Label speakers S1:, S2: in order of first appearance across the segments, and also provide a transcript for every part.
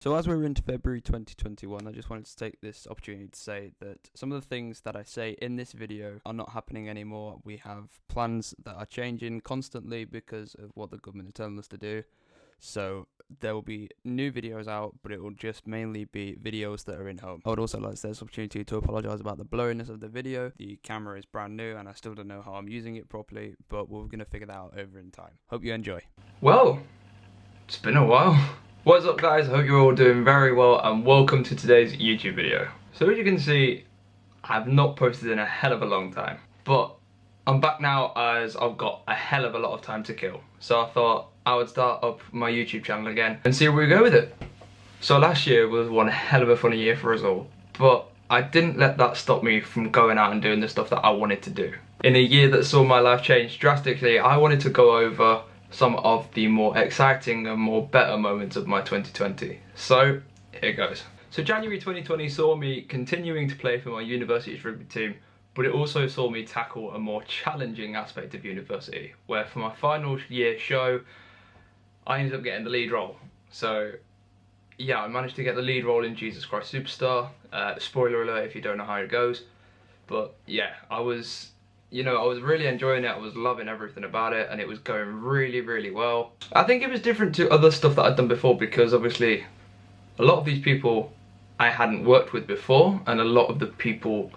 S1: So as we're into February 2021, I just wanted to take this opportunity to say that some of the things that I say in this video are not happening anymore. We have plans that are changing constantly because of what the government is telling us to do. So there will be new videos out, but it will just mainly be videos that are in home. I would also like to take this opportunity to apologise about the blurriness of the video. The camera is brand new and I still don't know how I'm using it properly, but we're going to figure that out over in time. Hope you enjoy.
S2: Well, it's been a while. What's up guys, I hope you're all doing very well and welcome to today's YouTube video. So as you can see, I've not posted in a hell of a long time, but I'm back now as I've got a hell of a lot of time to kill. So I thought I would start up my YouTube channel again and see where we go with it. So last year was one hell of a funny year for us all, but I didn't let that stop me from going out and doing the stuff that I wanted to do. In a year that saw my life change drastically, I wanted to go over some of the more exciting and more better moments of my 2020. So here goes. So January 2020 saw me continuing to play for my university's rugby team, but it also saw me tackle a more challenging aspect of university, where for my final year show, I ended up getting the lead role. So yeah, I managed to get the lead role in Jesus Christ Superstar. Spoiler alert if you don't know how it goes. But yeah, I was really enjoying it. I was loving everything about it and it was going really, really well. I think it was different to other stuff that I'd done before because obviously a lot of these people I hadn't worked with before and a lot of the people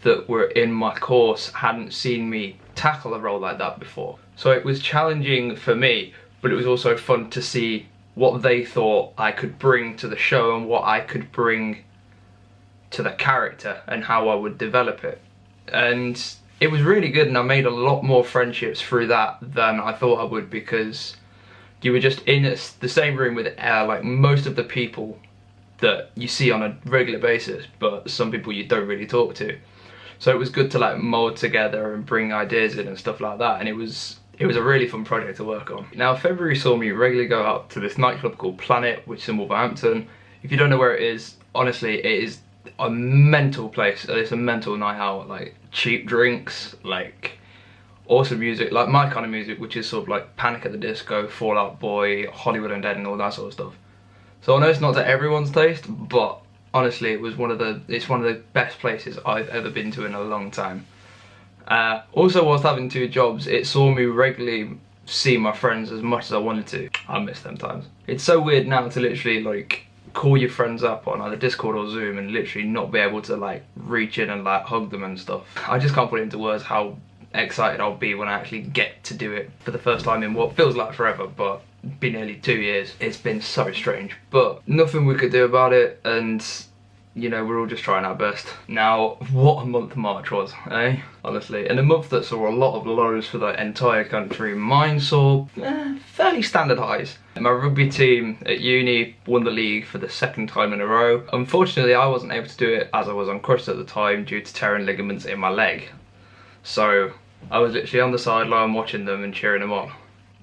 S2: that were in my course hadn't seen me tackle a role like that before. So it was challenging for me, but it was also fun to see what they thought I could bring to the show and what I could bring to the character and how I would develop it. And it was really good and I made a lot more friendships through that than I thought I would because you were just in the same room with like most of the people that you see on a regular basis, but some people you don't really talk to. So it was good to like mold together and bring ideas in and stuff like that, and it was a really fun project to work on. Now February saw me regularly go out to this nightclub called Planet, which is in Wolverhampton. If you don't know where it is, honestly it is a mental place. It's a mental night out, like cheap drinks, like awesome music, like my kind of music, which is sort of like Panic at the Disco, Fall Out Boy, Hollywood Undead and all that sort of stuff. So I know it's not to everyone's taste, but honestly it's one of the best places I've ever been to in a long time. Also whilst having two jobs, it saw me regularly see my friends as much as I wanted to. I miss them times. It's so weird now to literally like call your friends up on either Discord or Zoom and literally not be able to like reach in and like hug them and stuff. I just can't put it into words how excited I'll be when I actually get to do it for the first time in what feels like forever, but been nearly 2 years. It's been so strange, but nothing we could do about it, and you know, we're all just trying our best. Now, what a month March was, eh? Honestly, and a month that saw a lot of lows for the entire country. Mine saw fairly standard highs. My rugby team at uni won the league for the second time in a row. Unfortunately, I wasn't able to do it as I was on crutches at the time due to tearing ligaments in my leg. So I was literally on the sideline watching them and cheering them on,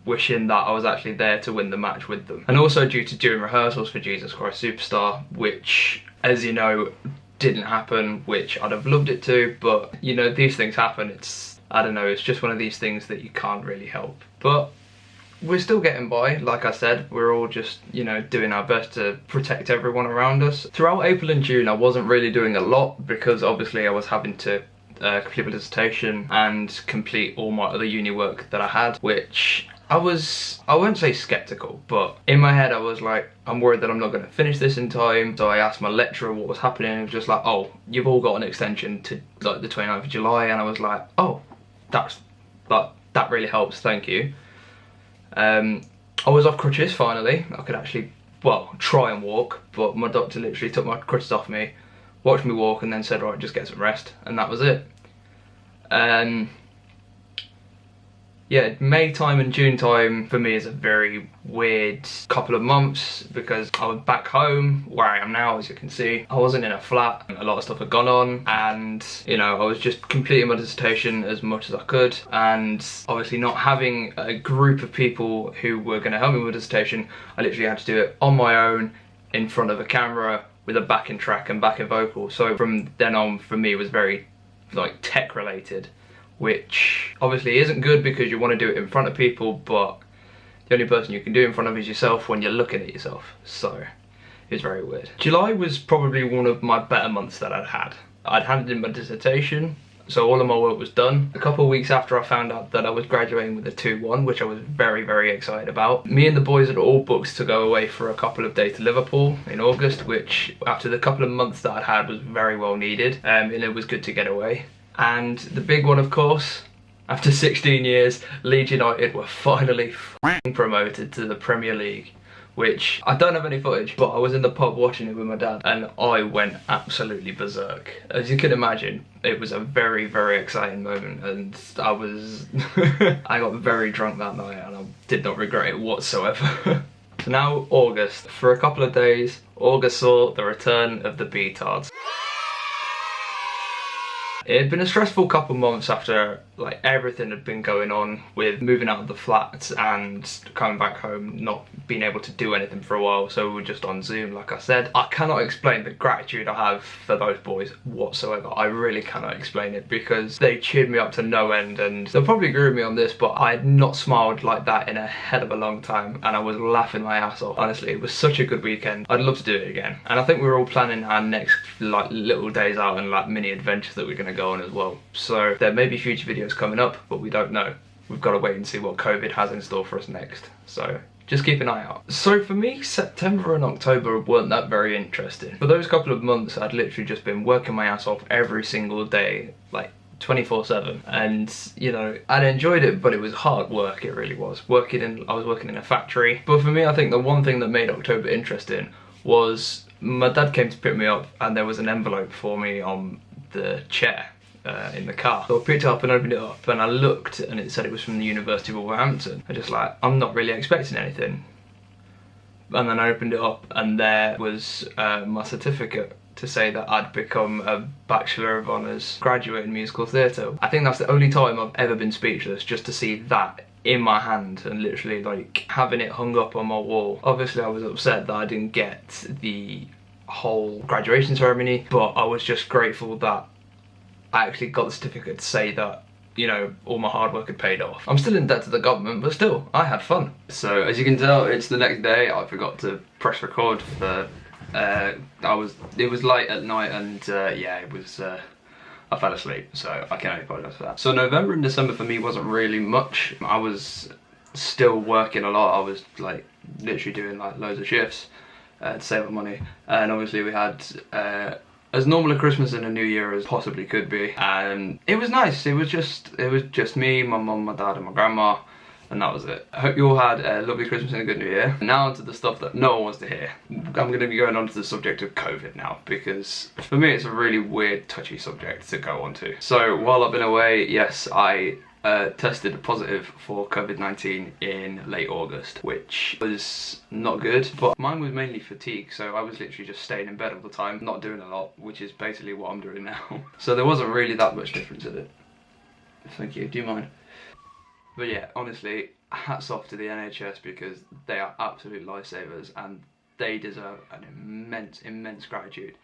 S2: wishing that I was actually there to win the match with them. And also due to doing rehearsals for Jesus Christ Superstar, which, as you know, didn't happen, which I'd have loved it to, but you know, these things happen. I don't know, it's just one of these things that you can't really help. But we're still getting by. Like I said, we're all just, you know, doing our best to protect everyone around us. Throughout April and June, I wasn't really doing a lot because obviously I was having to complete my dissertation and complete all my other uni work that I had, which I won't say skeptical, but in my head I was like, I'm worried that I'm not going to finish this in time. So I asked my lecturer what was happening, and it was just like, oh, you've all got an extension to like the 29th of July, and I was like, oh, that really helps, thank you. I was off crutches finally. I could actually, well, try and walk, but my doctor literally took my crutches off me, watched me walk, and then said, right, just get some rest, and that was it. Yeah, May time and June time for me is a very weird couple of months because I was back home where I am now, as you can see. I wasn't in a flat, a lot of stuff had gone on, and you know, I was just completing my dissertation as much as I could, and obviously not having a group of people who were going to help me with my dissertation, I literally had to do it on my own in front of a camera with a backing track and backing vocal. So from then on for me it was very like tech related, which obviously isn't good because you want to do it in front of people, but the only person you can do it in front of is yourself when you're looking at yourself. So It was very weird. July was probably one of my better months that I'd had. I'd handed in my dissertation, so all of my work was done. A couple of weeks after I found out that I was graduating with a 2-1, which I was very, very excited about. Me and the boys had all booked to go away for a couple of days to Liverpool in August, which after the couple of months that I'd had was very well needed, and it was good to get away. And the big one, of course, after 16 years, Leeds United were finally promoted to the Premier League, which I don't have any footage, but I was in the pub watching it with my dad and I went absolutely berserk. As you can imagine, it was a very, very exciting moment, and I got very drunk that night and I did not regret it whatsoever. So now August. For a couple of days, August saw the return of the B-Tards. It had been a stressful couple months after like everything had been going on with moving out of the flat and coming back home, not being able to do anything for a while, so we were just on Zoom like I said. I cannot explain the gratitude I have for those boys whatsoever. I really cannot explain it because they cheered me up to no end, and they'll probably agree with me on this, but I had not smiled like that in a hell of a long time and I was laughing my ass off. Honestly, it was such a good weekend. I'd love to do it again, and I think we were all planning our next like little days out and like mini adventures that we're going to go on as well. So there may be future videos coming up, but we don't know. We've got to wait and see what COVID has in store for us next. So just keep an eye out. So for me, September and October weren't that very interesting. For those couple of months, I'd literally just been working my ass off every single day, like 24/7, and you know, I'd enjoyed it, but it was hard work. It really was. I was working in a factory. But for me, I think the one thing that made October interesting was my dad came to pick me up and there was an envelope for me on the chair in the car. So I picked it up and opened it up and I looked and it said it was from the University of Wolverhampton. I just like, I'm not really expecting anything. And then I opened it up and there was my certificate to say that I'd become a Bachelor of Honours graduate in musical theatre. I think that's the only time I've ever been speechless, just to see that in my hand and literally like having it hung up on my wall. Obviously I was upset that I didn't get the whole graduation ceremony, but I was just grateful that I actually got the certificate to say that, you know, all my hard work had paid off. I'm still in debt to the government, but still, I had fun. So as you can tell, it's the next day. I forgot to press record for, it was late at night and yeah, it was, I fell asleep, so I can only apologise for that. So November and December for me wasn't really much. I was still working a lot. I was like literally doing like loads of shifts to save up money, and obviously we had as normal a Christmas and a New Year as possibly could be, and it was nice. It was just me, my mum, my dad and my grandma, and that was it. I hope you all had a lovely Christmas and a good New Year. Now onto the stuff that no one wants to hear. I'm going to be going on to the subject of COVID now, because for me it's a really weird, touchy subject to go on to. So while I've been away, yes, I tested positive for COVID-19 in late August, which was not good, but mine was mainly fatigue, so I was literally just staying in bed all the time, not doing a lot, which is basically what I'm doing now. So there wasn't really that much difference in it. Thank you, do you mind? But yeah, honestly, hats off to the NHS because they are absolute lifesavers and they deserve an immense, immense gratitude.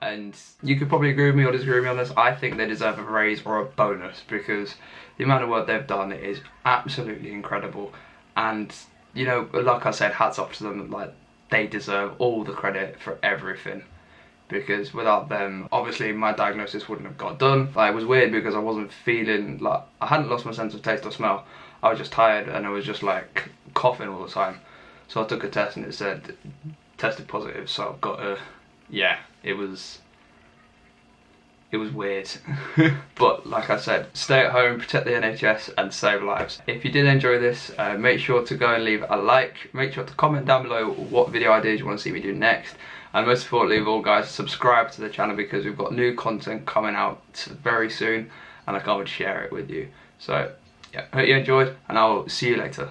S2: And you could probably agree with me or disagree with me on this. I think they deserve a raise or a bonus because the amount of work they've done is absolutely incredible. And, you know, like I said, hats off to them. Like, they deserve all the credit for everything. Because without them, obviously my diagnosis wouldn't have got done. Like, it was weird because I wasn't feeling like, I hadn't lost my sense of taste or smell. I was just tired and I was just like coughing all the time. So I took a test and it said tested positive, so I've got a, yeah, it was weird. But like I said, stay at home, protect the NHS and save lives. If you did enjoy this, make sure to go and leave a like. Make sure to comment down below what video ideas you want to see me do next. And most importantly of all, guys, subscribe to the channel because we've got new content coming out very soon and I can't wait to share it with you. So yeah, hope you enjoyed and I'll see you later.